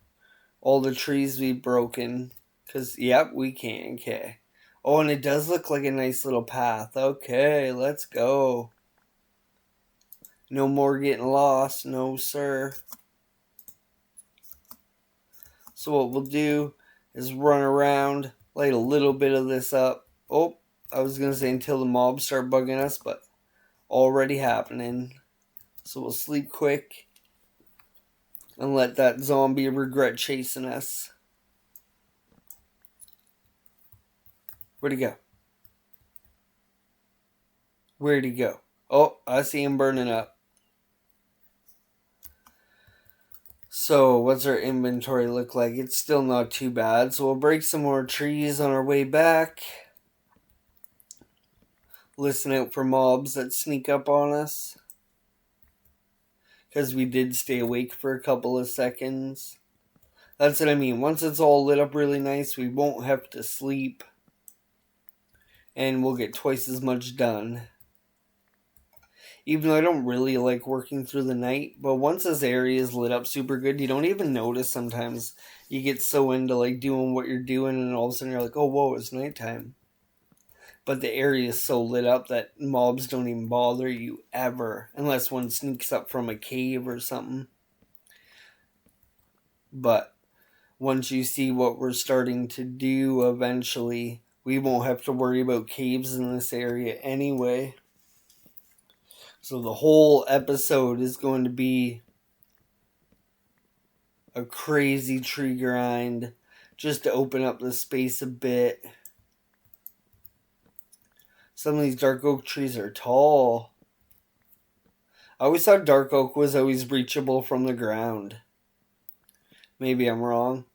all the trees we've broken. Because, yep, we can. Okay. Oh, and it does look like a nice little path. Okay, let's go. No more getting lost. No, sir. So what we'll do is run around, light a little bit of this up. Oh, I was going to say until the mobs start bugging us, but already happening. So we'll sleep quick and let that zombie regret chasing us. Where'd he go? Where'd he go? Oh, I see him burning up. So what's our inventory look like? It's still not too bad. So we'll break some more trees on our way back. Listen out for mobs that sneak up on us. Because we did stay awake for a couple of seconds. That's what I mean. Once it's all lit up really nice, we won't have to sleep. And we'll get twice as much done. Even though I don't really like working through the night. But once this area is lit up super good, you don't even notice sometimes. You get so into like doing what you're doing and all of a sudden you're like, oh, whoa, it's nighttime. But the area is so lit up that mobs don't even bother you ever. Unless one sneaks up from a cave or something. But once you see what we're starting to do eventually, we won't have to worry about caves in this area anyway. So the whole episode is going to be a crazy tree grind just to open up the space a bit. Some of these dark oak trees are tall. I always thought dark oak was always reachable from the ground. Maybe I'm wrong.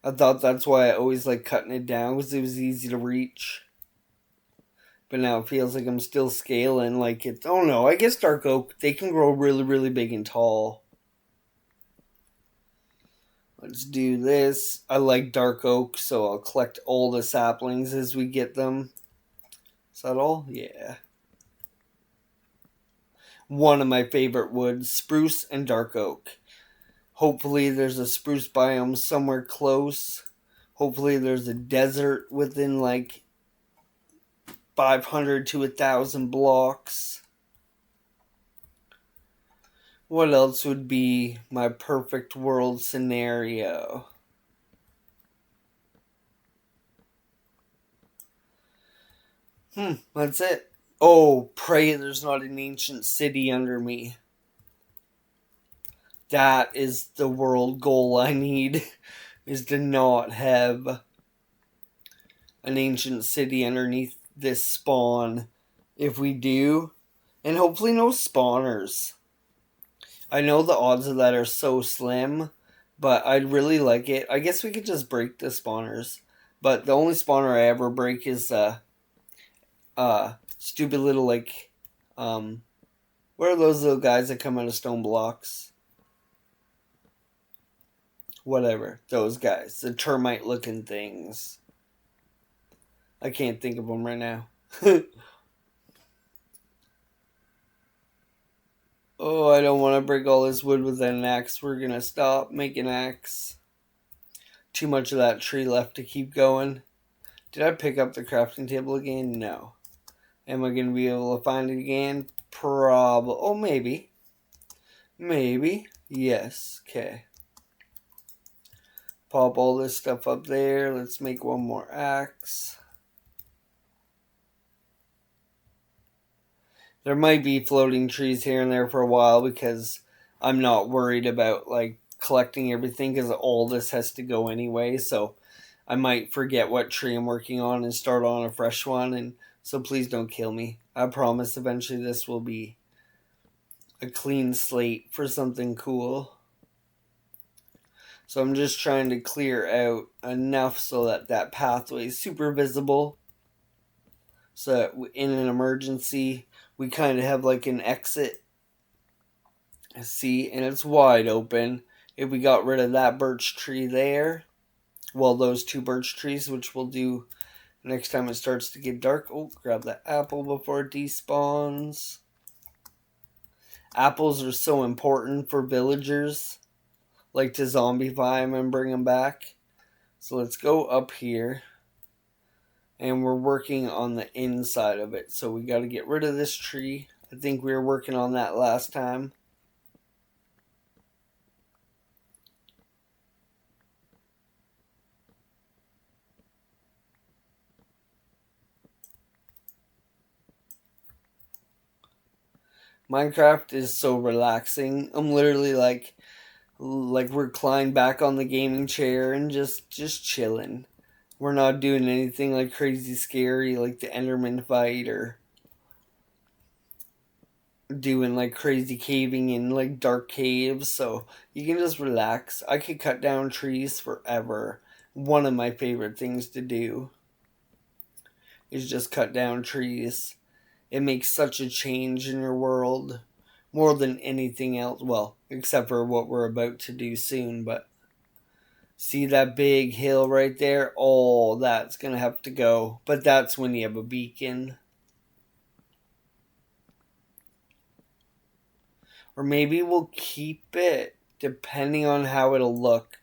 I thought that's why I always liked cutting it down, because it was easy to reach. But now it feels like I'm still scaling like it's... Oh no, I guess dark oak, they can grow really, really big and tall. Let's do this. I like dark oak, so I'll collect all the saplings as we get them. Is that all? Yeah. One of my favorite woods, spruce and dark oak. Hopefully there's a spruce biome somewhere close. Hopefully there's a desert within like 500 to 1,000 blocks. What else would be my perfect world scenario? That's it. Oh, pray there's not an ancient city under me. That is the world goal I need, is to not have an ancient city underneath this spawn. If we do, and hopefully no spawners. I know the odds of that are so slim, but I'd really like it. I guess we could just break the spawners. But the only spawner I ever break is stupid little like what are those little guys that come out of stone blocks? Whatever, those guys, the termite looking things. I can't think of them right now. Oh, I don't want to break all this wood with an axe. We're going to stop making axe. Too much of that tree left to keep going. Did I pick up the crafting table again? No. Am I going to be able to find it again? Probably. Oh, maybe. Maybe. Yes. Okay. Pop all this stuff up there. Let's make one more axe. There might be floating trees here and there for a while because I'm not worried about like collecting everything because all this has to go anyway. So I might forget what tree I'm working on and start on a fresh one. And so please don't kill me. I promise eventually this will be a clean slate for something cool. So I'm just trying to clear out enough so that that pathway is super visible. So that in an emergency, we kind of have like an exit. See, and it's wide open. If we got rid of that birch tree there, well, those two birch trees, which we'll do next time it starts to get dark. Oh, grab that apple before it despawns. Apples are so important for villagers, like to zombify them and bring them back. So let's go up here. And we're working on the inside of it. So we got to get rid of this tree. I think we were working on that last time. Minecraft is so relaxing. I'm literally like reclined back on the gaming chair and just chilling. We're not doing anything like crazy scary like the Enderman fight or doing like crazy caving in like dark caves, so you can just relax. I could cut down trees forever. One of my favorite things to do is just cut down trees. It makes such a change in your world more than anything else. Well, except for what we're about to do soon, but see that big hill right there? Oh, that's gonna have to go. But that's when you have a beacon. Or maybe we'll keep it depending on how it'll look.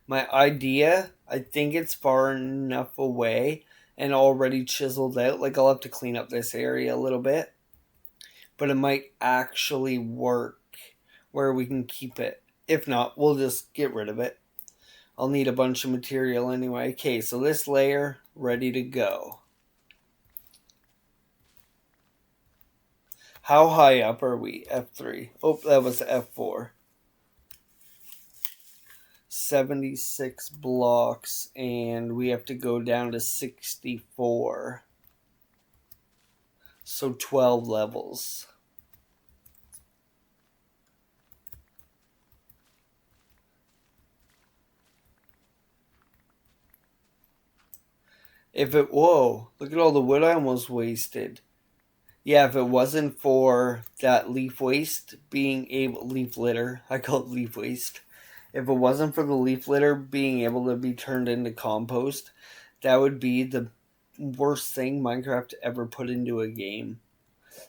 My idea, I think it's far enough away and already chiseled out. Like, I'll have to clean up this area a little bit. But it might actually work where we can keep it. If not, we'll just get rid of it. I'll need a bunch of material anyway. Okay, so this layer, ready to go. How high up are we? F3. Oh, that was F4. 76 blocks, and we have to go down to 64. So 12 levels. Whoa, look at all the wood I almost wasted. Yeah, if it wasn't for that leaf waste leaf litter, I call it leaf waste. If it wasn't for the leaf litter being able to be turned into compost, that would be the worst thing Minecraft ever put into a game.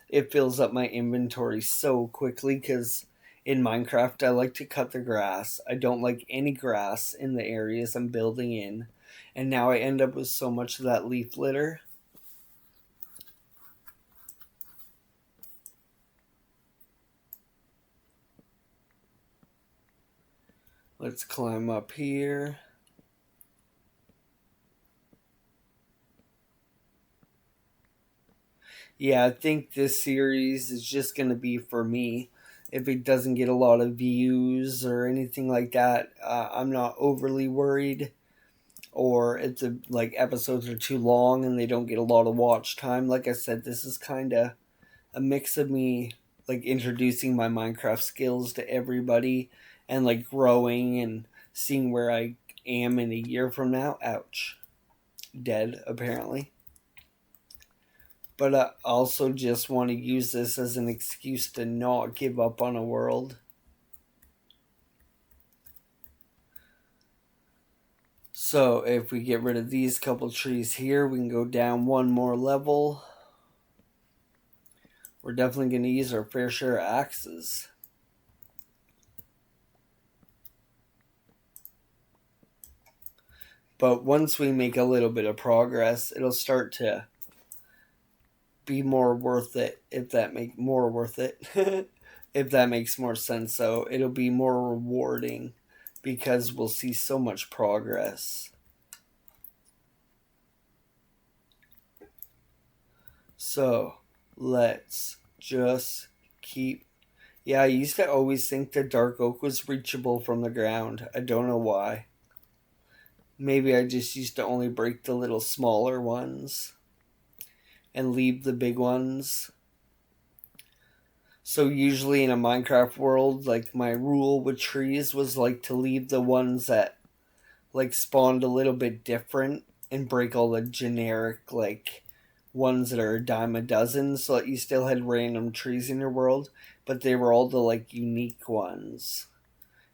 It fills up my inventory so quickly because in Minecraft I like to cut the grass. I don't like any grass in the areas I'm building in. And now I end up with so much of that leaf litter. Let's climb up here. Yeah, I think this series is just going to be for me. If it doesn't get a lot of views or anything like that, I'm not overly worried. Or if the episodes are too long and they don't get a lot of watch time. Like I said, this is kind of a mix of me like introducing my Minecraft skills to everybody and like growing and seeing where I am in a year from now. Ouch. Dead, apparently. But I also just want to use this as an excuse to not give up on a world. So if we get rid of these couple trees here, we can go down one more level. We're definitely going to use our fair share of axes. But once we make a little bit of progress, it'll start to be more worth it, if that makes more worth it. If that makes more sense. So it'll be more rewarding because we'll see so much progress. So let's just keep. Yeah, I used to always think that dark oak was reachable from the ground. I don't know why. Maybe I just used to only break the little smaller ones and leave the big ones. So usually in a Minecraft world, like my rule with trees was like to leave the ones that like spawned a little bit different and break all the generic like ones that are a dime a dozen, so that you still had random trees in your world, but they were all the like unique ones.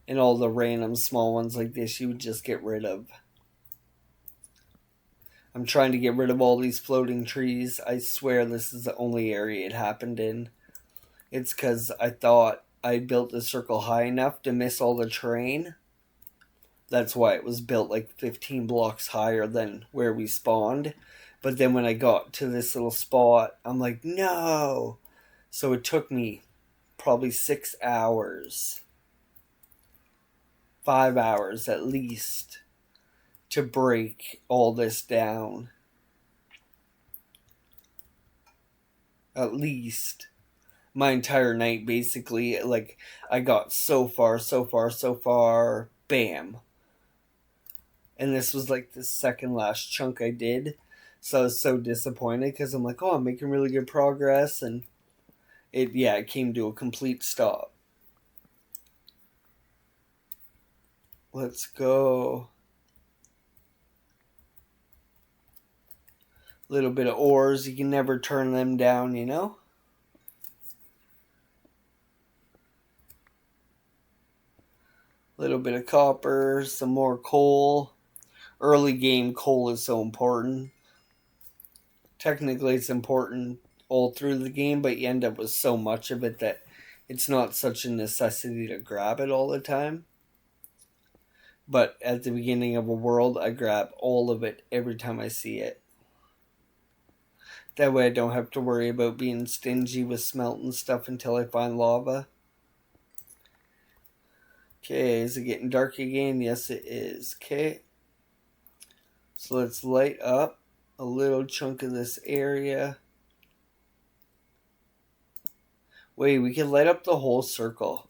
And all the random small ones like this you would just get rid of. I'm trying to get rid of all these floating trees. I swear this is the only area it happened in. It's because I thought I built the circle high enough to miss all the terrain. That's why it was built like 15 blocks higher than where we spawned. But then when I got to this little spot, I'm like, no! So it took me probably 6 hours, 5 hours at least, to break all this down. At least. My entire night, basically, like, I got so far, bam. And this was like the second last chunk I did. So I was so disappointed because I'm like, oh, I'm making really good progress. And it came to a complete stop. Let's go. Little bit of ores, you can never turn them down, you know? Little bit of copper, some more coal. Early game coal is so important. Technically, it's important all through the game, but you end up with so much of it that it's not such a necessity to grab it all the time. But at the beginning of a world, I grab all of it every time I see it. That way I don't have to worry about being stingy with smelting stuff until I find lava. Okay, is it getting dark again? Yes, it is. Okay. So let's light up a little chunk of this area. Wait, we can light up the whole circle.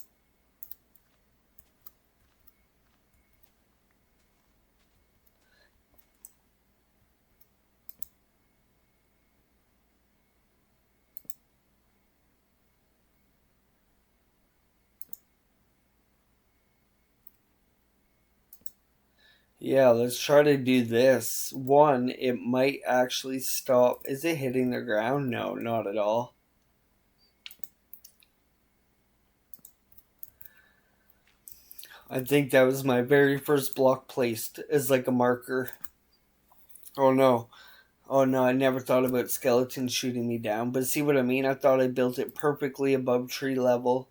Yeah, let's try to do this. One, it might actually stop. Is it hitting the ground? No, not at all. I think that was my very first block placed as like a marker. Oh no. Oh no, I never thought about skeletons shooting me down. But see what I mean? I thought I built it perfectly above tree level.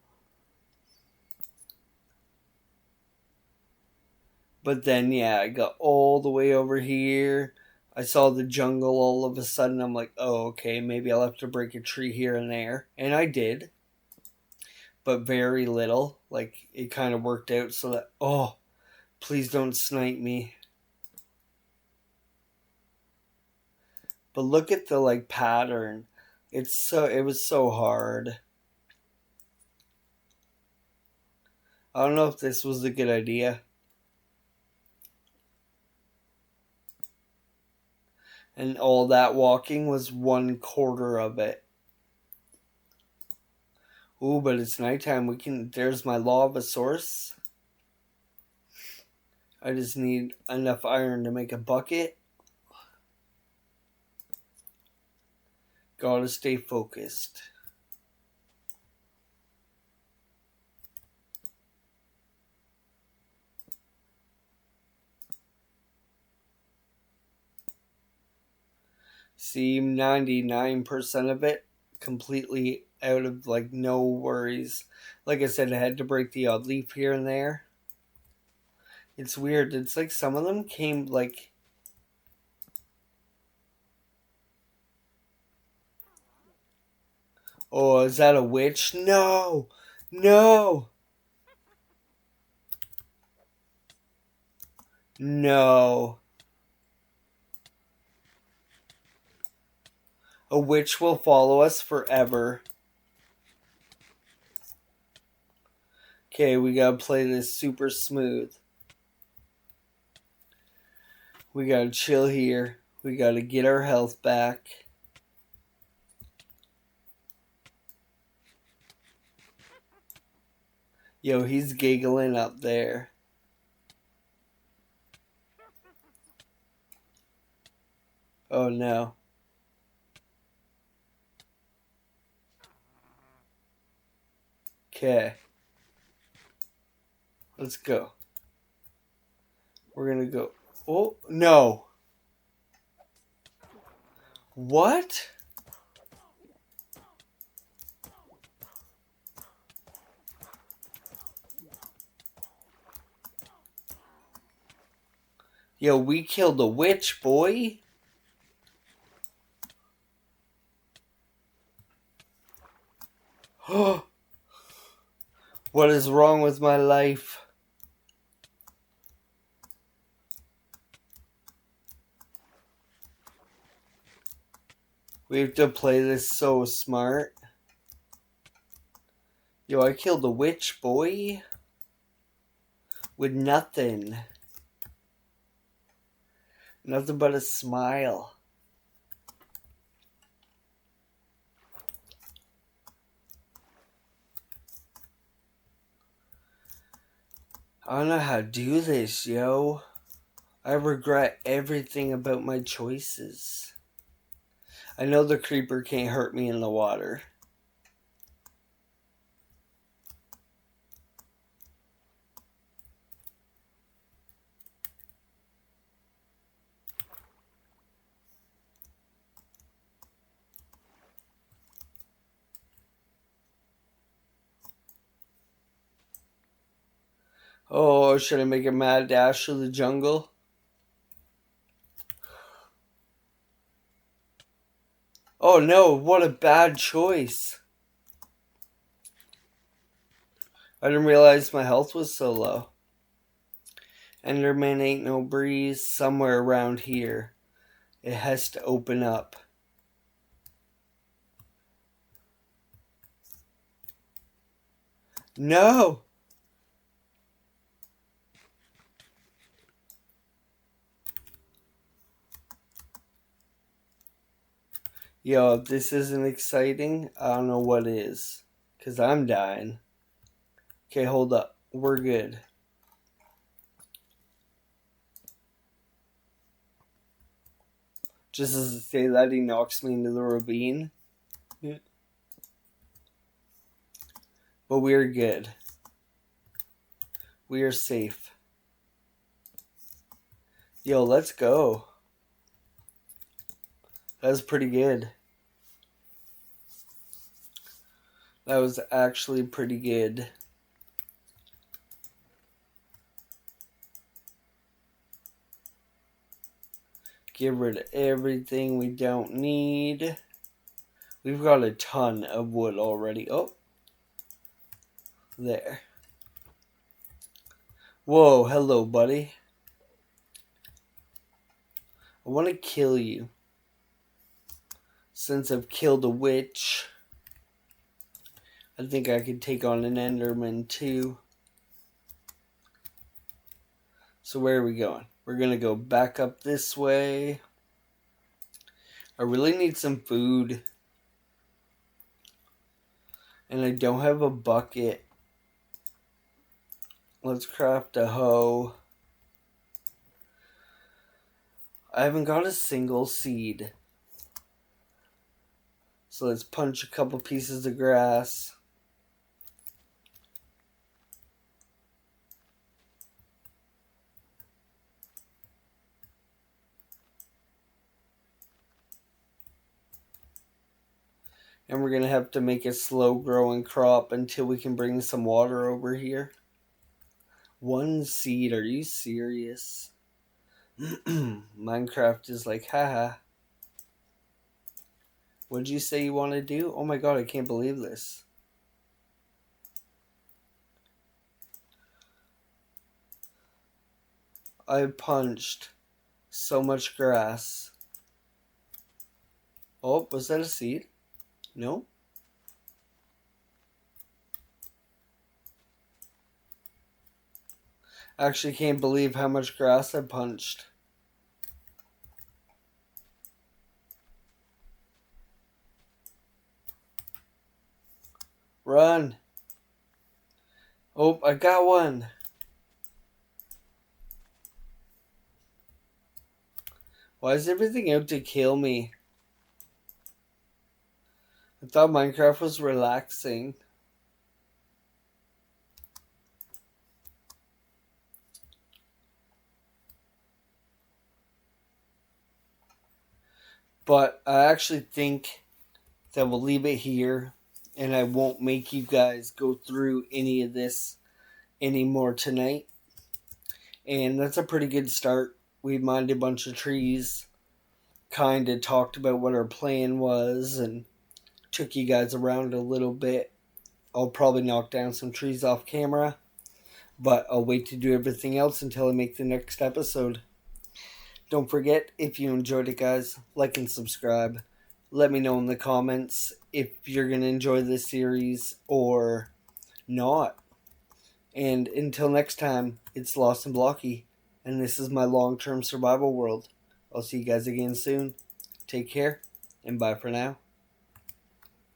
But then, yeah, I got all the way over here. I saw the jungle all of a sudden. I'm like, oh, okay, maybe I'll have to break a tree here and there. And I did. But very little. Like, it kind of worked out so that, oh, please don't snipe me. But look at the, like, pattern. It was so hard. I don't know if this was a good idea. And all that walking was 1/4 of it. Ooh, but it's nighttime. There's my lava source. I just need enough iron to make a bucket. Gotta stay focused. See, 99% of it completely out of like no worries. Like I said, I had to break the odd leaf here and there. It's weird. It's like some of them came like. Oh, is that a witch? No! No! No. A witch will follow us forever. Okay, we gotta play this super smooth. We gotta chill here. We gotta get our health back. Yo, he's giggling up there. Oh no. Okay. Let's go. We're gonna go. Oh, no. What? Yo, we killed a witch, boy. What is wrong with my life? We have to play this so smart. Yo, I killed a witch, boy. With nothing. Nothing but a smile. I don't know how to do this, yo. I regret everything about my choices. I know the creeper can't hurt me in the water. Oh, should I make a mad dash through the jungle? Oh no, what a bad choice. I didn't realize my health was so low. Enderman ain't no breeze. Somewhere around here. It has to open up. No! Yo, if this isn't exciting, I don't know what is. Because I'm dying. Okay, hold up. We're good. Just as to say that, he knocks me into the ravine. But we're good. We are safe. Yo, let's go. That was pretty good. That was actually pretty good. Get rid of everything we don't need. We've got a ton of wood already. Oh. There. Whoa, hello, buddy. I want to kill you. Since I've killed a witch, I think I could take on an Enderman too. So where are we going? We're going to go back up this way. I really need some food. And I don't have a bucket. Let's craft a hoe. I haven't got a single seed. So let's punch a couple pieces of grass. And we're going to have to make a slow growing crop until we can bring some water over here. One seed, are you serious? Minecraft is like, haha. What'd you say you want to do? Oh my god, I can't believe this. I punched so much grass. Oh, was that a seed? No? I actually can't believe how much grass I punched. Run! Oh, I got one. Why is everything out to kill me? I thought Minecraft was relaxing. But I actually think that we'll leave it here, and I won't make you guys go through any of this anymore tonight. And that's a pretty good start. We mined a bunch of trees, kind of talked about what our plan was, and took you guys around a little bit. I'll probably knock down some trees off camera, but I'll wait to do everything else until I make the next episode. Don't forget, if you enjoyed it, guys, like and subscribe. Let me know in the comments if you're going to enjoy this series or not. And until next time, it's Lost and Blocky, and this is my long-term survival world. I'll see you guys again soon. Take care, and bye for now.